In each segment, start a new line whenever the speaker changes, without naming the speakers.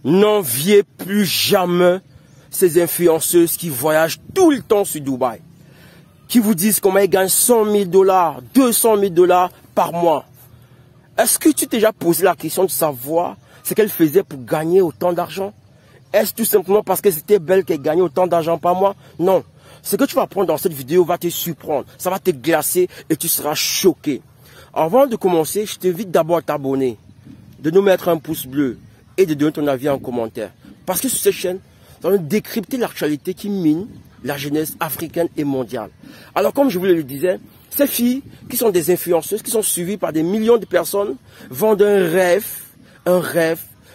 N'enviez plus jamais ces influenceuses qui voyagent tout le temps sur Dubaï, qui vous disent comment ils gagnent 100 000 $, 200 000 $ par mois. Est-ce que tu t'es déjà posé la question de savoir ce qu'elle faisait pour gagner autant d'argent? Est-ce tout simplement parce que c'était belle qu'elle gagnait autant d'argent par mois? Non. Ce que tu vas apprendre dans cette vidéo va te surprendre, ça va te glacer et tu seras choqué. Avant de commencer, je t'invite d'abord à t'abonner, de nous mettre un pouce bleu et de donner ton avis en commentaire. Parce que sur cette chaîne, nous allons décrypter l'actualité qui mine la jeunesse africaine et mondiale. Alors comme je vous le disais, ces filles qui sont des influenceuses, qui sont suivies par des millions de personnes, vendent un rêve,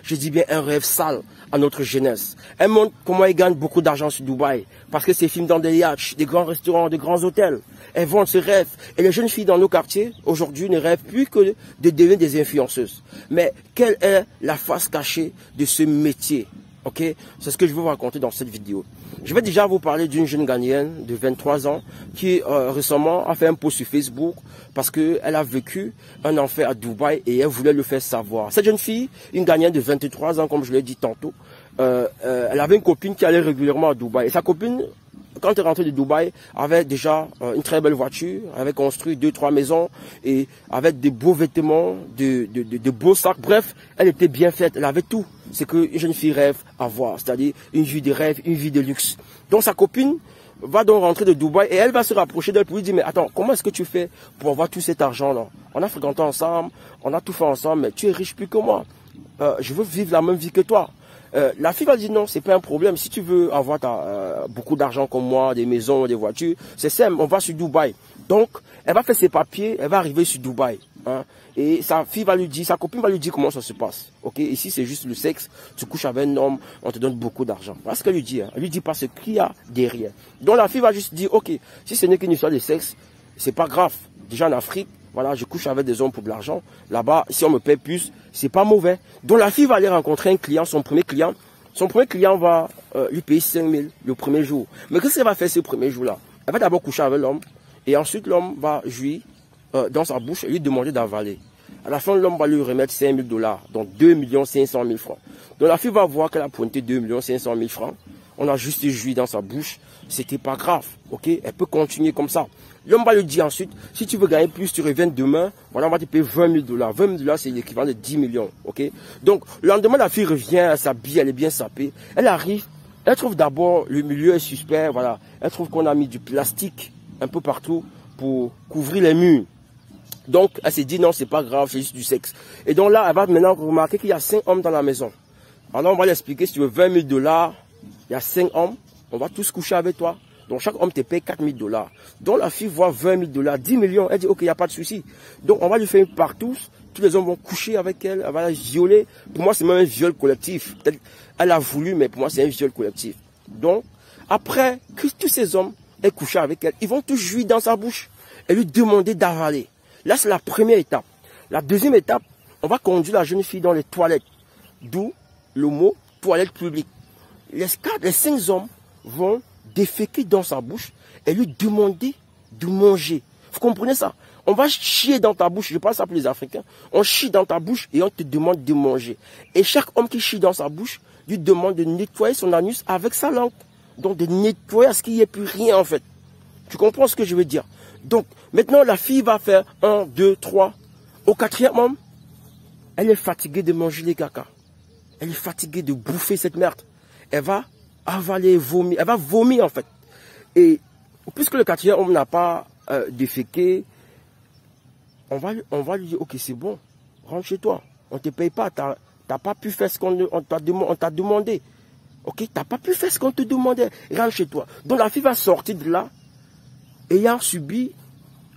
je dis bien un rêve sale à notre jeunesse. Elles montrent comment elles gagnent beaucoup d'argent sur Dubaï, parce que c'est filment dans des yachts, des grands restaurants, des grands hôtels. Elles vendent ce rêve. Et les jeunes filles dans nos quartiers, aujourd'hui, ne rêvent plus que de devenir des influenceuses. Mais quelle est la face cachée de ce métier? Ok, c'est ce que je vais vous raconter dans cette vidéo. Je vais déjà vous parler d'une jeune Ghanéenne de 23 ans qui récemment a fait un post sur Facebook parce qu'elle a vécu un enfer à Dubaï et elle voulait le faire savoir. Cette jeune fille, une Ghanéenne de 23 ans, comme je l'ai dit tantôt, elle avait une copine qui allait régulièrement à Dubaï. Et sa copine, quand elle est rentrée de Dubaï, avait déjà une très belle voiture, avait construit 2-3 maisons et avec de beaux vêtements, de beaux sacs. Bref, elle était bien faite, elle avait tout. C'est qu'une jeune fille rêve à voir, c'est-à-dire une vie de rêve, une vie de luxe. Donc sa copine va donc rentrer de Dubaï et elle va se rapprocher d'elle pour lui dire, mais attends, comment est-ce que tu fais pour avoir tout cet argent-là? On a fréquenté ensemble, on a tout fait ensemble, mais tu es riche plus que moi. Je veux vivre la même vie que toi. La fille va dire non, c'est pas un problème. Si tu veux avoir beaucoup d'argent comme moi, des maisons, des voitures, c'est simple, on va sur Dubaï. Donc, elle va faire ses papiers, elle va arriver sur Dubaï. Hein, et sa fille va lui dire, sa copine va lui dire comment ça se passe. Ok, ici c'est juste le sexe, tu couches avec un homme, on te donne beaucoup d'argent. Voilà ce qu'elle lui dit. Hein. Elle lui dit pas ce qu'il y a derrière. Donc la fille va juste dire, ok, si ce n'est qu'une histoire de sexe, c'est pas grave. Déjà en Afrique, voilà, je couche avec des hommes pour de l'argent. Là-bas, si on me paie plus, c'est pas mauvais. Donc la fille va aller rencontrer un client, son premier client. Son premier client va lui payer 5 000 le premier jour. Mais qu'est-ce qu'elle va faire ce premier jour-là? Elle va d'abord coucher avec l'homme. Et ensuite, l'homme va jouir dans sa bouche et lui demander d'avaler. À la fin, l'homme va lui remettre 5 000 $, donc 2 500 000 francs. Donc la fille va voir qu'elle a pointé 2 500 000 francs. On a juste joui dans sa bouche. C'était pas grave, ok? Elle peut continuer comme ça. L'homme va lui dire ensuite, si tu veux gagner plus, tu reviens demain. Voilà, on va te payer 20 000 $. 20 000 $, c'est l'équivalent de 10 millions, ok? Donc, le lendemain, la fille revient, elle s'habille, elle est bien sapée. Elle arrive, elle trouve d'abord, le milieu est suspect, voilà. Elle trouve qu'on a mis du plastique un peu partout pour couvrir les murs. Donc, elle s'est dit, non, c'est pas grave, c'est juste du sexe. Et donc là, elle va maintenant remarquer qu'il y a 5 hommes dans la maison. Alors, on va lui expliquer, si tu veux 20 000 $, il y a 5 hommes, on va tous coucher avec toi. Donc, chaque homme te paye 4 000 $. Donc, la fille voit 20 000 $, 10 millions, elle dit, ok, il n'y a pas de souci. Donc, on va lui faire une partouze, tous les hommes vont coucher avec elle, elle va la violer. Pour moi, c'est même un viol collectif. Elle a voulu, mais pour moi, c'est un viol collectif. Donc, après que tous ces hommes aient couché avec elle, ils vont tous jouir dans sa bouche et lui demander d'avaler. Là, c'est la première étape. La deuxième étape, on va conduire la jeune fille dans les toilettes. D'où le mot toilette publique. Les 5 hommes vont déféquer dans sa bouche et lui demander de manger. Vous comprenez ça? On va chier dans ta bouche, je parle ça pour les Africains. On chie dans ta bouche et on te demande de manger. Et chaque homme qui chie dans sa bouche lui demande de nettoyer son anus avec sa langue. Donc de nettoyer à ce qu'il n'y ait plus rien en fait. Tu comprends ce que je veux dire? Donc, maintenant, la fille va faire 1, 2, 3. Au 4e homme, elle est fatiguée de manger les caca. Elle est fatiguée de bouffer cette merde. Elle va avaler, vomir. Elle va vomir, en fait. Et puisque le 4e homme n'a pas déféqué, on va lui dire, ok, c'est bon, rentre chez toi. On ne te paye pas. Tu n'as pas pu faire ce qu'on t'a demandé. Ok, tu n'as pas pu faire ce qu'on te demandait. Rentre chez toi. Donc, la fille va sortir de là, ayant subi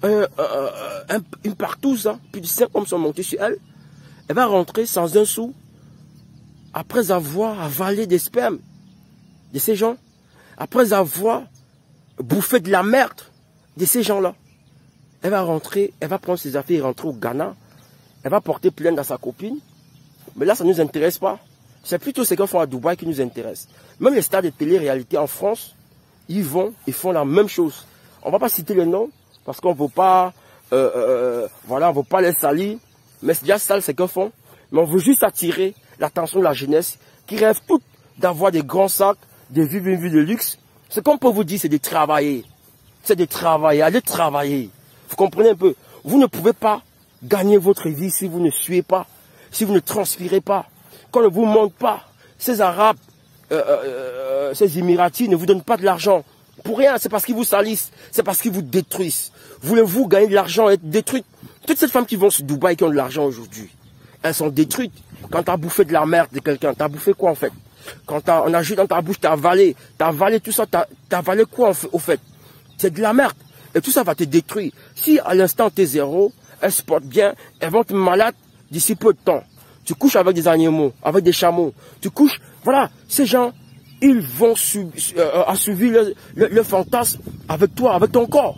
une partouze, hein, plus de 5 hommes sont montés sur elle. Elle va rentrer sans un sou, après avoir avalé des spermes de ces gens, après avoir bouffé de la merde de ces gens-là. Elle va rentrer, elle va prendre ses affaires et rentrer au Ghana. Elle va porter plainte à sa copine. Mais là, ça ne nous intéresse pas. C'est plutôt ce qu'ils font à Dubaï qui nous intéresse. Même les stars de télé-réalité en France, ils font la même chose. On ne va pas citer les noms, parce qu'on ne veut pas, voilà, on veut pas les salir. Mais c'est déjà sale ce qu'ils font. Mais on veut juste attirer l'attention de la jeunesse, qui rêvent toutes d'avoir des grands sacs, de vivre une vie de luxe. Ce qu'on peut vous dire, c'est de travailler. C'est de travailler, allez travailler. Vous comprenez un peu? Vous ne pouvez pas gagner votre vie si vous ne suez pas, si vous ne transpirez pas. Qu'on ne vous montre pas. Ces Arabes, ces Émiratis ne vous donnent pas de l'argent. Pour rien, c'est parce qu'ils vous salissent, c'est parce qu'ils vous détruisent. Voulez-vous gagner de l'argent et être détruite? Toutes ces femmes qui vont sur Dubaï qui ont de l'argent aujourd'hui, elles sont détruites. Quand tu as bouffé de la merde de quelqu'un, tu as bouffé quoi en fait? Quand on a joué dans ta bouche, tu as avalé tout ça, tu as avalé quoi au fait? C'est de la merde. Et tout ça va te détruire. Si à l'instant tu es zéro, elles se portent bien, elles vont te malade d'ici peu de temps. Tu couches avec des animaux, avec des chameaux. Tu couches, voilà, ces gens, ils vont assouvir le fantasme avec toi, avec ton corps.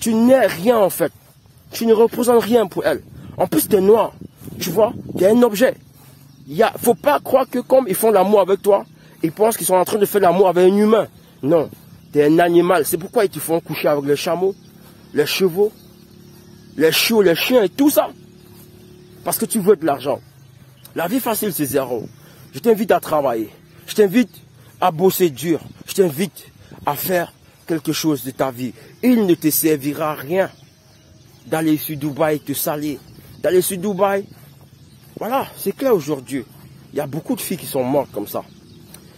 Tu n'es rien en fait. Tu ne représentes rien pour elles. En plus, tu es noir. Tu vois, tu es un objet. Faut pas croire que comme ils font l'amour avec toi, ils pensent qu'ils sont en train de faire l'amour avec un humain. Non, tu es un animal. C'est pourquoi ils te font coucher avec les chameaux, les chevaux, les chiots, les chiens et tout ça. Parce que tu veux de l'argent. La vie facile, c'est zéro. Je t'invite à travailler. Je t'invite à bosser dur. Je t'invite à faire quelque chose de ta vie. Il ne te servira à rien d'aller sur Dubaï te salir. D'aller sur Dubaï. Voilà, c'est clair aujourd'hui. Il y a beaucoup de filles qui sont mortes comme ça.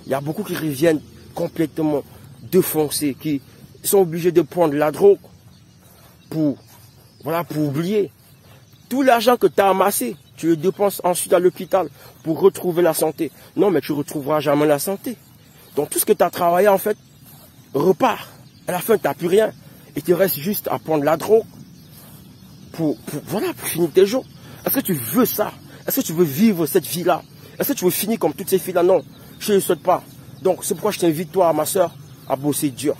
Il y a beaucoup qui reviennent complètement défoncées, qui sont obligées de prendre la drogue pour oublier. Tout l'argent que tu as amassé, tu le dépenses ensuite à l'hôpital pour retrouver la santé. Non, mais tu ne retrouveras jamais la santé. Donc tout ce que tu as travaillé, en fait, repart. À la fin, tu n'as plus rien. Et tu restes juste à prendre la drogue pour finir tes jours. Est-ce que tu veux ça? Est-ce que tu veux vivre cette vie-là? Est-ce que tu veux finir comme toutes ces filles-là? Non, je ne le souhaite pas. Donc c'est pourquoi je t'invite, toi, ma soeur, à bosser dur.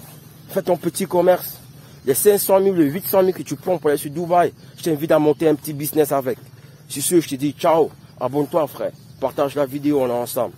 Fais ton petit commerce. Les 500 000, les 800 000 que tu prends pour aller sur Dubaï, je t'invite à monter un petit business avec. Sur ce, je te dis ciao. Abonne-toi, frère. Partage la vidéo, on est ensemble.